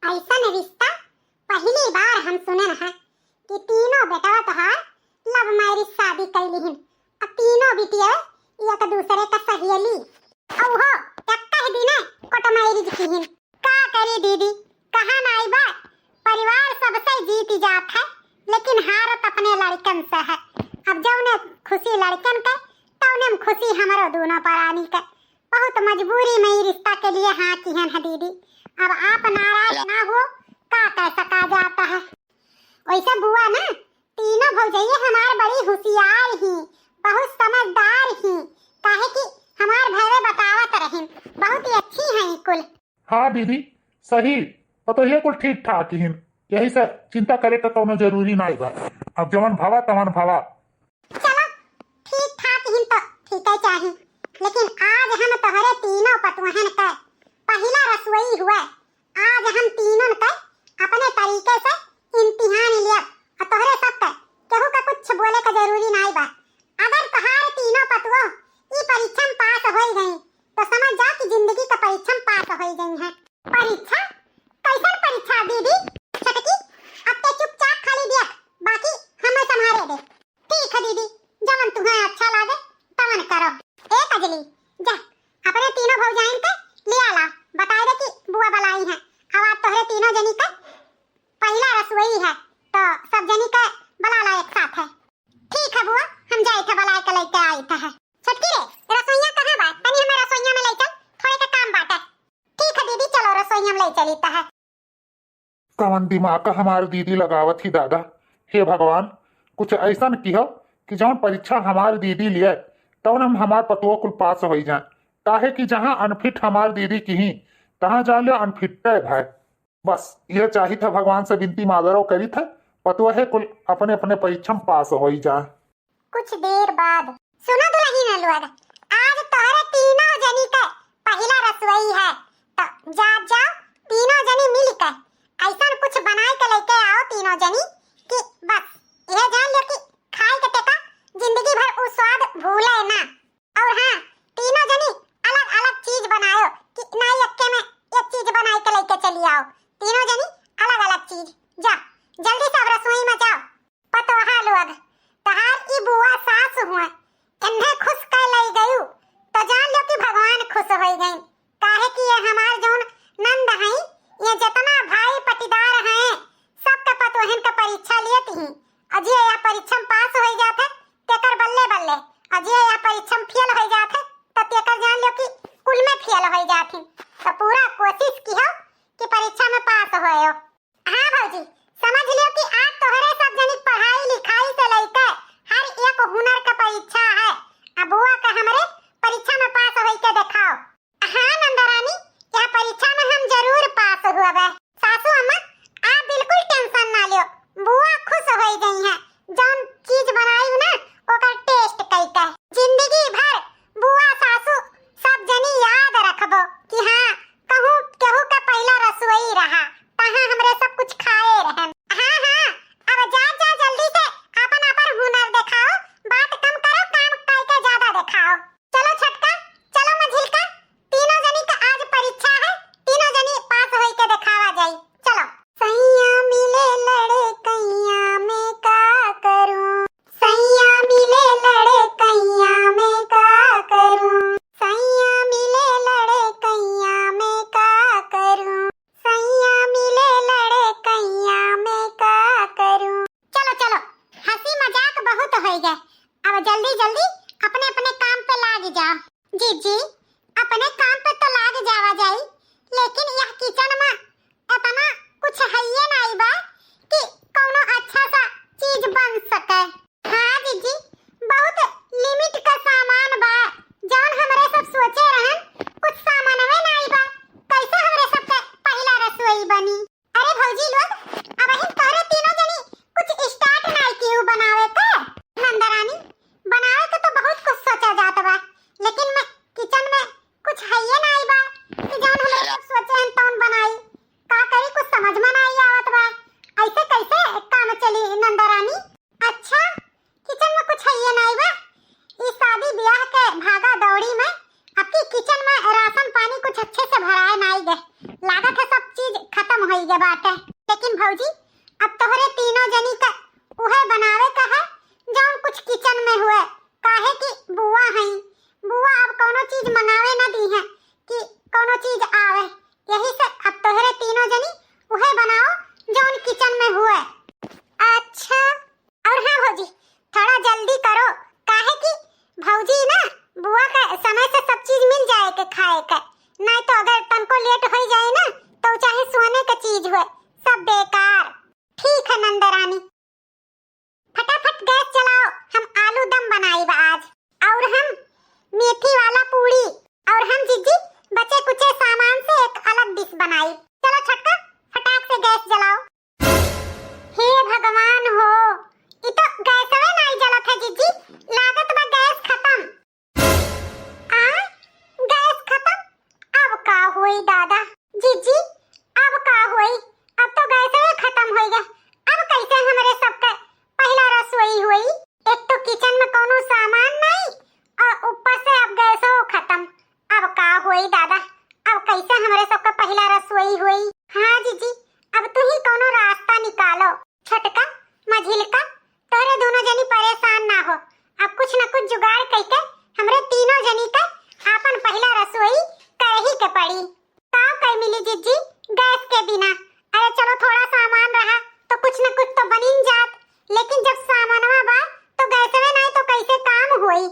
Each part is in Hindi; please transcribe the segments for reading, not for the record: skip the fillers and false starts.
ऐसा रिश्ता पहली बार हम सुने रहा कि तीनों बेटा तोहार लव मैरिज शादी कैली हिन। अब तीनों बिटिया एक दूसरे का सहेली और हो कह दिने कोट मैरिज की हिन। का करी दीदी, कहा नाई बा परिवार सबसे जीत जात है, लेकिन हारत अपने लड़कन से है। अब जौने खुशी लड़कन के तौने में खुशी हमारो दोनों परानी के। बहुत मजबूरी में रिश्ता के लिए हाँ की है दीदी। अब आप नाराज ना हो, का कह सका जाता है। वैसे बुआ ना तीनों भौजाइये हमार बड़ी होशियार ही, बहुत समझदार ही, काहे कि हमार भैया बतावत रहिन बहुत ही अच्छी हैं कुल। हाँ दीदी सही, तो ये कुल ठीक ठाक ही, यही से चिंता करे का कोनो जरूरी नहीं बा। अब जवन भावा तवन भावा। चलो ठीक ठाक ही तो ठीक है चाहे, लेकिन आज हम तोहरे तीनों पतवहन का पहला रसोई हुआ। आज हम तीनों का अपने तरीके से इम्तिहान लिया और तोहरे सब का केहू का कुछ बोले का जरूरी नहीं बा। अगर तोहार तीनों पतवो ई परीक्षा में पास हो गई तो समझ जा कि जिंदगी का परीक्षा में पास हो गई है। परीक्षा कैसन परीक्षा दीदी? छटकी अब ते चुपचाप खाली देख, बाकी हमें संभाले दे। ठीक है दीदी, जवन तुम्हें अच्छा लगे तवन करो। ए कजली जा अपने तीनों भौजाइन के ले आला, बता दे कि बुआ बुलाई है। अब आप तोहरे तीनों जनी का पहला रसोई है तो सब जनी का बुला ला एक साथ है। ठीक है बुआ, हम जाए थे बुला के लेके आई है। छटकी रे रसोईया कहां बा? तनी हमें रसोईया में ले चल, थोड़े का काम बाटे। ठीक है दीदी, चलो रसोईया में ले चलीता है। कवन दिमाग का हमारी दीदी लगावत ही दादा। हे भगवान, कुछ ऐसा न किहो कि जवन परीक्षा हमारी दीदी लिए तवन हम हमार पतुओ कुल पास हो जाए। काहे कि जहाँ अनफिट हमार दीदी की ही तहाँ जा लो अनफिट भाई। बस यह चाहिए था, भगवान से विनती मादरो करी था पतुआ है कुल अपने अपने परीक्षा में पास हो जाए। कुछ देर बाद सुनो दुल्हन लोग, आज तोहरे तीनों जनी का पहला रसोई है तो जाओ तीनों जनी मिल के ऐसा कुछ बनाए के लेके आओ तीनों जनी कि बस यह जान लो कि खाए के टेका जिंदगी भर उस स्वाद भूले ना। और हाँ, तीनों जनी अलग अलग चीज बनाओ कि नहीं अक्के में एक चीज बनाए के लेके चली आओ। तीनों जनी अलग अलग चीज, जा जल्दी से रसोई में जाओ। पतोहा लोग तहार की बुआ सास हुआ, इन्हें खुश कर ले गयू तो जान लो कि भगवान खुश हो गए। काहे कि ये हमार जोन नंद हैं, ये जितना भाई पटीदार हैं सबका पतोहन का परीक्षा लेती हैं। अजय या परीक्षा में पास हो जाते तेकर बल्ले बल्ले, अजय या परीक्षा में फेल हो जाते तो तेकर जान लो कि कुल में फेल हो जाती। तो पूरा कोशिश की हो कि परीक्षा में पास होयो। हाँ भौजी, समझ लियो कि आज तोहरे सब जनी पढ़ाई लिखाई से लेकर हर एक हुनर का परीक्षा है। अब बुआ का हमरे परीक्षा में पास होई के दिखाओ। हाँ नंदरानी, यह परीक्षा में हम जरूर पास हुआ। सासू अम्मा आप बिल्कुल टेंशन ना लियो, बुआ खुश हो गई है। जौन चीज बनाई ना ओकर टेस्ट कई का जिंदगी भर बुआ सासू सब जनी याद रखबो कि हाँ कहूँ केहू का पहला रसोई रहा, तहाँ हमरे सब कुछ खाए रहन। हाँ हाँ, अब जा जल्दी से अपन अपन हुनर दिखाओ, बात कम करो, काम करके ज्यादा दिखाओ। चलो छटका, चलो मझिलका, तीनों जनी का आज परीक्षा है, तीनों जनी पास होई के दिखावा जाई। चलो। सैया मिले लड़े कैया में का करूं, सैया मिले लड़े कैया में का करूं, सैया मिले लड़े कैया में का करूं, सैया गए बाटे। लेकिन भौजी अब तोहरे तीनों जनी का उहे बनावे का है जौन कुछ किचन में हुए। काहे कि बुआ हई, बुआ अब कोनो चीज मंगावे ना दी है कि कोनो चीज आवे। यही से अब तोहरे तीनों जनी उहे बनाओ जौन किचन में हुए। अच्छा, और हाँ भौजी थोड़ा जल्दी करो, काहे कि भौजी ना बुआ का समय से सब चीज मिल जाए के खाए के, नहीं तो अगर तनको लेट हो जाए ना तो चाहे सोने का चीज हुए सब बेकार। ठीक है नंदरानी, फटाफट गैस चलाओ, हम आलू दम बनाई आज, और हम मेथी वाला पूरी, और हम जीजी बचे कुचे सामान से एक अलग डिश बनाई। चलो छटका फटाक से गैस जलाओ। हे भगवान हो, ये तो गैस में नहीं जलत है जीजी, लागत बा गैस खत्म। गैस खत्म, अब का हुई दादा? जीजी अब का हुई? अब तो गैस में खत्म हो गया, अब कैसे हमारे सबका पहला रसोई हुई? एक तो किचन में कोनो सामान नहीं और ऊपर से अब गैस हो खत्म, अब का हुई दादा? अब कैसे हमारे सबका पहला रसोई हुई? हाँ जीजी अब तू ही कोनो रास्ता निकालो, छटका मझिलका तोरे दोनों जनी परेशान ना हो, अब कुछ न कुछ जुगाड़ करके हमरे तीनों जनी का आपन पहला रसोई कर ही के पड़ी। काव कई मिली जीजी गैस के बिना? अरे चलो थोड़ा सामान रहा तो कुछ न कुछ तो बनिन जात, लेकिन जब सामानवा बा तो गैस में नहीं तो कैसे काम होई?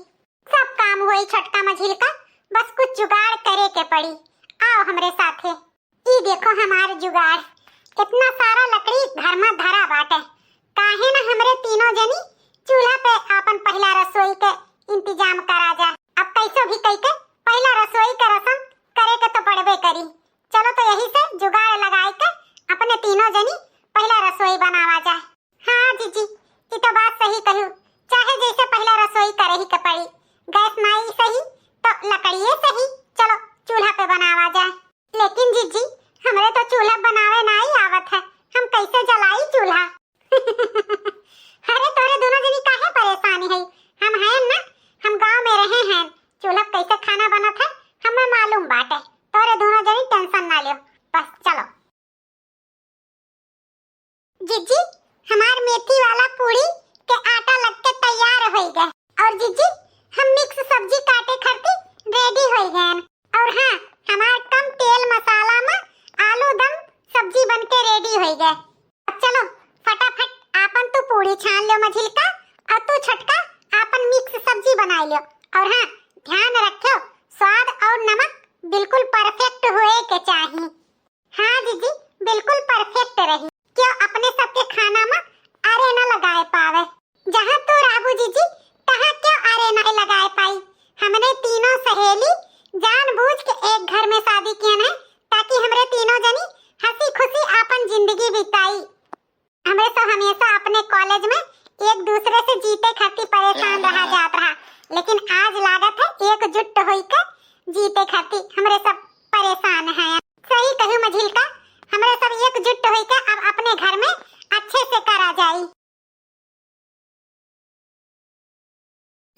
सब काम होई छटका मझिलका, बस कुछ जुगाड़ करे के पड़ी। आओ हमरे साथे, ई देखो हमारे जुगाड़, इतना सारा लकड़ी घर में धरा बाटे, काहे ना हमरे तीनों जनी चूल्हा पे अपन पहला रसोई के इंतजाम करा जा। अब कैसे भी कह के पहला रसोई का रसम करे के तो पड़बे करी। चलो तो यही से जुगाड़ लगाए के अपने तीनों जनी पहला रसोई बनावा जाए। हाँ जीजी ये तो बात सही कहू, चाहे जैसे पहला रसोई करे ही के पड़ी, गैस नहीं सही तो लकड़िए सही, चलो चूल्हा पे बनावा जाए। लेकिन जीजी हमरे तो चूल्हा बनावे नहीं आवत है, हम कैसे जलाई चूल्हा? अरे तोरे दोनों जनी काहे परेशानी है? हम हैं ना, हम गांव में रहे हैं, चूल्हा कैसे खाना बनत है हमें मालूम बाटे, तोरे दोनों जनी टेंशन ना लियो, बस चलो। जीजी हमार मेथी वाला पूरी के आटा लग के तैयार हो गए, और जीजी हम मिक्स सब्जी काटे खातिर रेडी हो गए, और हाँ हमार कम तेल मसाला में आलू दम सब्जी बन के रेडी हो गए। अब चलो फटाफट आपन तू पूरी छान लो मझिलका, और तू छटका आपन मिक्स सब्जी बना लियो, और हाँ ध्यान रखो स्वाद और नमक बिल्कुल परफेक्ट होए के चाहिए। हाँ जीजी बिल्कुल परफेक्ट रही, क्यों अपने सबके खाना में अरे न लगाए पावे, जहाँ तू राबू जीजी तहाँ क्यों अरे न लगाए पाई? हमने तीनों सहेली जानबूझ के एक घर में शादी किया है ताकि हमरे तीनों जनी हंसी खुशी अपन जिंदगी बिताई। हमें तो हमेशा अपने कॉलेज में एक दूसरे से जीते खातिर परेशान रहा जात रहा, लेकिन आज लागत है एकजुट होकर जीते खातिर हमरे सब परेशान हैं। सही कहूँ मझिलका, हमरे सब एकजुट होकर अब अपने घर में अच्छे से करा जाई।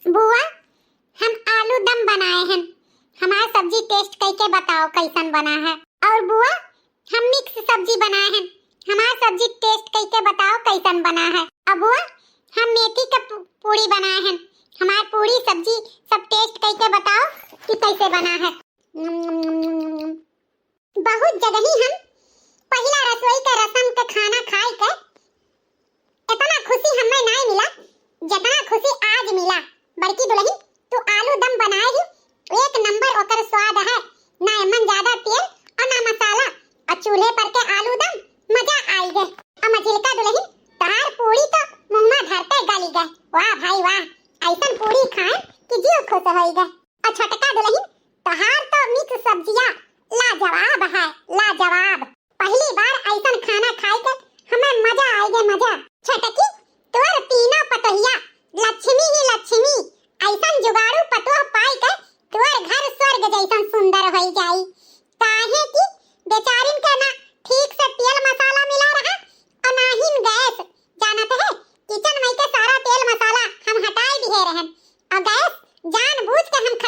बुआ हम आलू दम बनाए हैं, हमारा सब्जी टेस्ट करके बताओ कैसन बना है। और बुआ हम मिक्स सब्जी बनाए हैं, हमारा सब्जी टेस्ट करके बताओ कैसन बना है। अब बुआ हम मेथी का पूरी बनाए हैं, हमारा पूरी सब्जी सब टेस्ट करके बताओ कि कैसे बना है। बहुत जगह ही हम पहला रसोई का रसम का खाना खाए के इतना खुशी हमें नहीं मिला जितना खुशी आज मिला। बड़की दुल्हन तू आलू दम बनाए ही एक नंबर ओकर स्वाद है, ना एमन ज्यादा तेल और ना मसाला, और चूल्हे पर के आलू दम मजा आई गए। और मझिलका दुल्हन तहार पूरी तो मुंह में धरते गली गए, वाह भाई वाह, ऐसन पूरी खाए कि जीव खुश हो गए। और छटका दुल्हन तहार तो मिक्स सब्जियां लाजवाब है, लाजवाब, पहली बार ऐसन खाना खाए के हमें मजा आई गए, मजा। छटकी तोर तीनों पतोहिया लक्ष्मी ही लक्ष्मी, ऐसन जुगाड़ू पतोह पाई के तोर घर स्वर्ग जैसन सुंदर हो जाई। काहे कि बेचारिन के ना ठीक से तेल मसाला मिला रहा और ना ही गैस, जानत है किचन में के सारा तेल मसाला हम हटाए दिए रहन, और गैस जानबूझ के हम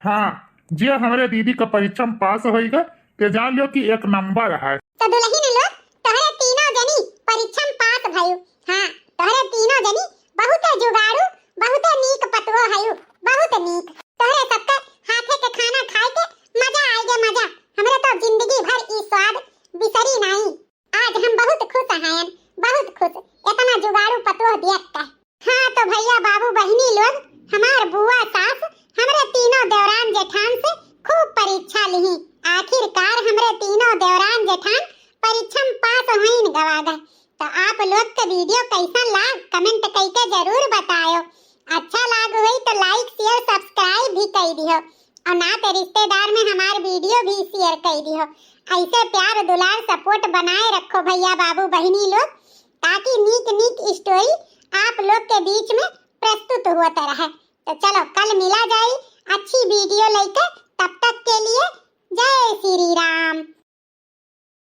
हाँ, जे हमारे दीदी का परीक्षा में पास होएगा ते जान लो कि 1 नंबर है। तो दुल्हन लोग तोहरे तीनों जनी परीक्षा में पास भयु। हाँ, तोहरे तीनों जनी बहुत जुगाड़ू, बहुत नीक पतवो हयु, बहुत नीक। तोहरे सबके हाथे के खाना खाए के मजा आएगे मजा। हमरे तो जिंदगी भर ई स्वाद बिसरी नहीं। आज हम बहुत खुश हैं, बहुत खुश इतना जुगाड़ू पतवो देख के। हाँ तो भैया बाबू बहिनी लोग, हमार बुआ सास हमरे तीनों देवरान जेठान से खूब परीक्षा ली। आखिरकार हमरे तीनों देवरान जेठान परीक्षा में पास होइन गवा गए। तो आप लोग के वीडियो कैसा लाग कमेंट करके जरूर बताओ। अच्छा लाग हुई तो लाइक शेयर सब्सक्राइब भी कर दियो, और ना तो रिश्तेदार में हमार वीडियो भी शेयर कर दियो। ऐसे प्यार दुलार सपोर्ट बनाए रखो भैया बाबू बहिनी लोग, ताकि नीक नीक स्टोरी आप लोग के बीच में प्रस्तुत होता रहे। तो चलो कल मिला जाए अच्छी वीडियो लेकर, तब तक के लिए जय श्री राम।